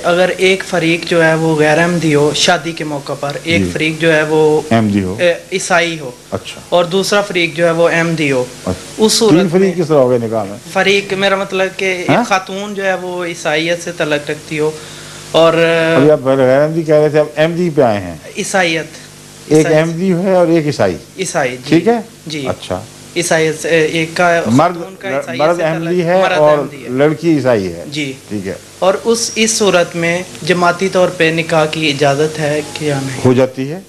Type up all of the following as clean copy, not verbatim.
اگر ایک فریق جو ہے وہ غیر احمدی ہو شادی کے موقع پر، ایک فریق جو ہے وہ احمدی ہو، عیسائی ہو، اچھا، اور دوسرا فریق جو ہے وہ احمدی ہو، اس صورت تین فریق کس طرح ہو گئے نکاح میں؟ فریق میرا مطلب کہ ایک خاتون جو ہے وہ عیسائیت سے تعلق رکھتی ہو، اور ابھی آپ پہلے غیر احمدی کہہ رہے تھے، اب احمدی پہ آئے ہیں. عیسائیت، ایک احمدی ہے اور ایک عیسائی. عیسائی، ٹھیک ہے، جی، اچھا. عیسائیت سے ایک کا خاتون کا عیسائیت مرد سے احمدی تعلق، ہے مرد اور احمدی ہے، لڑکی عیسائی ہے. جی، ٹھیک ہے. اور اس صورت میں جماعتی طور پہ نکاح کی اجازت ہے کہ یا نہیں؟ ہو جاتی ہے،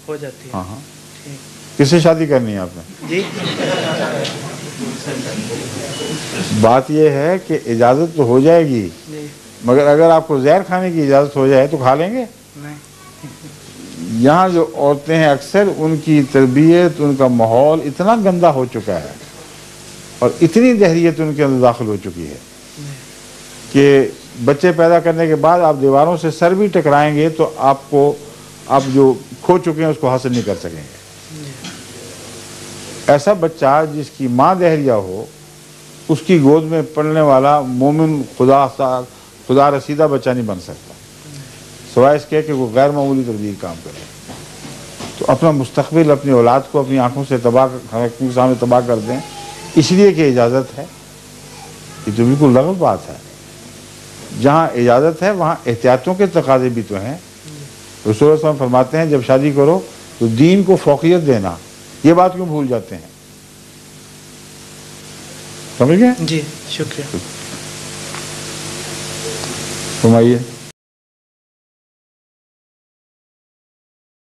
ہو جاتی ہے. ہاں ہاں. کس سے شادی کرنی ہے آپ نے؟ جی، بات یہ ہے کہ اجازت تو ہو جائے گی، مگر اگر آپ کو زہر کھانے کی اجازت ہو جائے تو کھا لیں گے؟ نہیں. یہاں جو عورتیں ہیں اکثر ان کی تربیت، ان کا ماحول اتنا گندا ہو چکا ہے اور اتنی دہریت ان کے اندر داخل ہو چکی ہے کہ بچے پیدا کرنے کے بعد آپ دیواروں سے سر بھی ٹکرائیں گے تو آپ جو کھو چکے ہیں اس کو حاصل نہیں کر سکیں گے. ایسا بچہ جس کی ماں دہریہ ہو، اس کی گود میں پلنے والا مومن خدا رسیدہ بچہ نہیں بن سکتا، سوائے اس کے کہ وہ غیر معمولی تبدیل کام کرے. تو اپنا مستقبل، اپنی اولاد کو اپنی آنکھوں سے کے سامنے تباہ کر دیں اس لیے کہ اجازت ہے. یہ تو بالکل غلط بات ہے. جہاں اجازت ہے وہاں احتیاطوں کے تقاضے بھی تو ہیں. رسول اللہ صلی اللہ علیہ وسلم فرماتے ہیں جب شادی کرو تو دین کو فوقیت دینا. یہ بات کیوں بھول جاتے ہیں؟ سمجھ گئے؟ جی، شکریہ. فرمائیے.